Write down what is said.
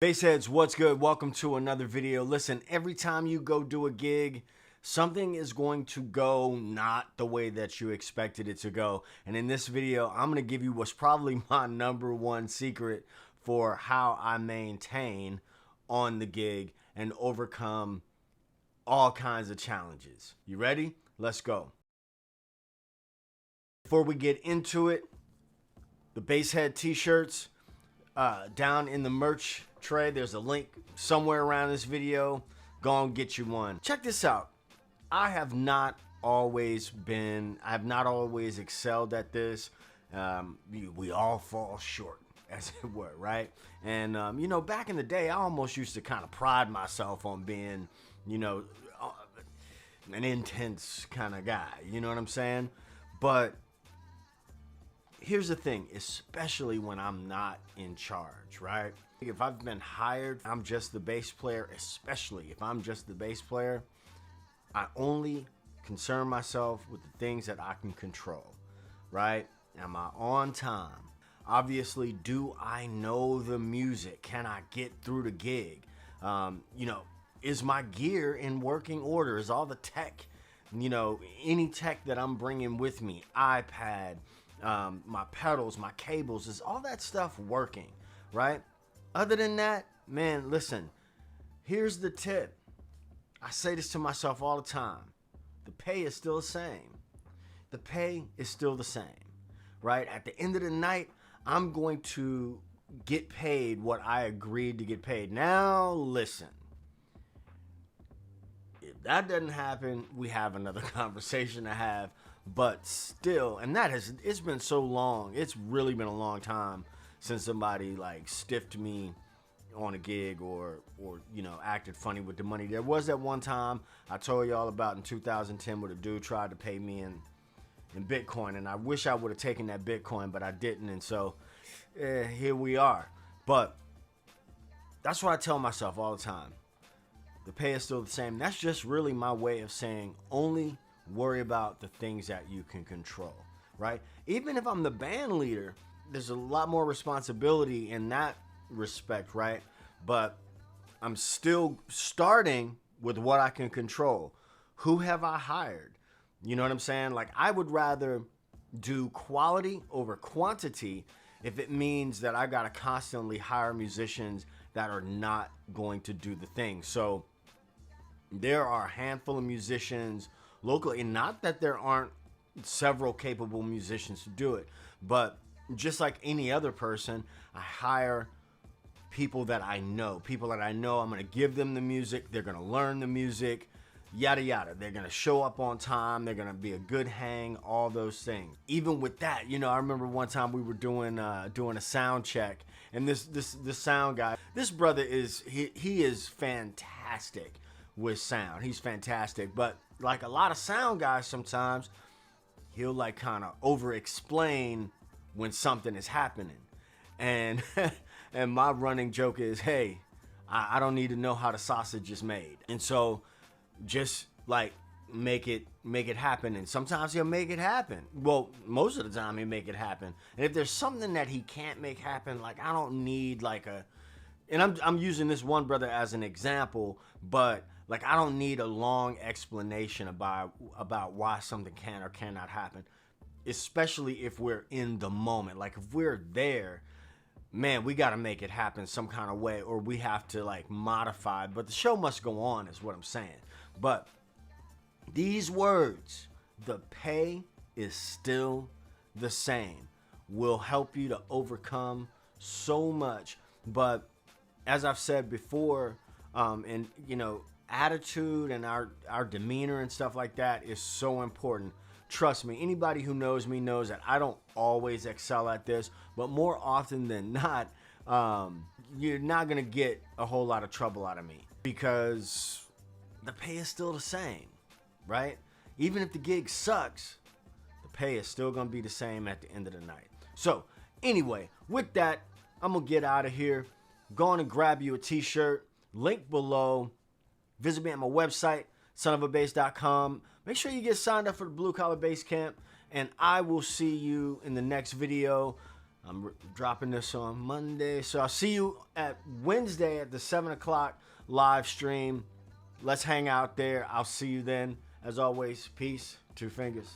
Bassheads, what's good? Welcome to another video. Listen, every time you go do a gig, something is going to go not the way that you expected it to go. And in this video, I'm going to give you what's probably my number one secret for how I maintain on the gig and overcome all kinds of challenges. You ready? Let's go. Before we get into it, the Basshead t-shirts, down in the merch tray, there's a link somewhere around this video. Go and get you one. Check this out. I have not always excelled at this. We all fall short, as it were, right? And you know, back in the day, I almost used to kind of pride myself on being, you know, an intense kind of guy. You know what I'm saying? But here's the thing, especially when I'm not in charge, right? If I've been hired, I'm just the bass player, especially if I'm just the bass player, I only concern myself with the things that I can control, right? Am I on time? Obviously, do I know the music? Can I get through the gig? You know, is my gear in working order? Is all the tech, you know, any tech that I'm bringing with me, iPad, my pedals, my cables, is all that stuff working, right? Other than that, man, listen, here's the tip. I say this to myself all the time. The pay is still the same. The pay is still the same, right? At the end of the night, I'm going to get paid what I agreed to get paid. Now, listen. If that doesn't happen, we have another conversation to have. But still, and it's been so long. It's really been a long time since somebody like stiffed me on a gig or you know, acted funny with the money. There was that one time I told y'all about in 2010 where a dude tried to pay me in Bitcoin, and I wish I would have taken that Bitcoin, but I didn't, and so here we are. But that's what I tell myself all the time. The pay is still the same. That's just really my way of saying only worry about the things that you can control, right? Even if I'm the band leader, there's a lot more responsibility in that respect, right? But I'm still starting with what I can control. Who have I hired? You know what I'm saying? Like, I would rather do quality over quantity if it means that I gotta constantly hire musicians that are not going to do the thing. So there are a handful of musicians locally, and not that there aren't several capable musicians to do it, but just like any other person, I hire people that I know. People that I know, I'm going to give them the music. They're going to learn the music, yada, yada. They're going to show up on time. They're going to be a good hang, all those things. Even with that, you know, I remember one time we were doing a sound check, and this sound guy, this brother he is fantastic with sound. He's fantastic. But like a lot of sound guys, sometimes he'll like kind of over explain when something is happening, and and my running joke is, hey, I don't need to know how the sausage is made, and so just like make it happen. And sometimes he'll make it happen. Well, most of the time he'll make it happen. And if there's something that he can't make happen, like I don't need like and I'm using this one brother as an example, but like I don't need a long explanation about why something can or cannot happen, especially if we're in the moment. Like if we're there, man, we got to make it happen some kind of way, or we have to like modify, but the show must go on is what I'm saying. But these words, the pay is still the same, will help you to overcome so much. But as I've said before, and you know, attitude and our demeanor and stuff like that is so important. Trust me, anybody who knows me knows that I don't always excel at this, but more often than not, you're not gonna get a whole lot of trouble out of me because the pay is still the same, right? Even if the gig sucks, the pay is still gonna be the same at the end of the night. So anyway, with that, I'm gonna get out of here. Go on and grab you a t-shirt, link below. Visit me at my website, sonofabass.com. Make sure you get signed up for the Blue Collar Bass Camp, and I will see you in the next video. I'm dropping this on Monday. So I'll see you at Wednesday at the 7 o'clock live stream. Let's hang out there. I'll see you then. As always, peace. Two fingers.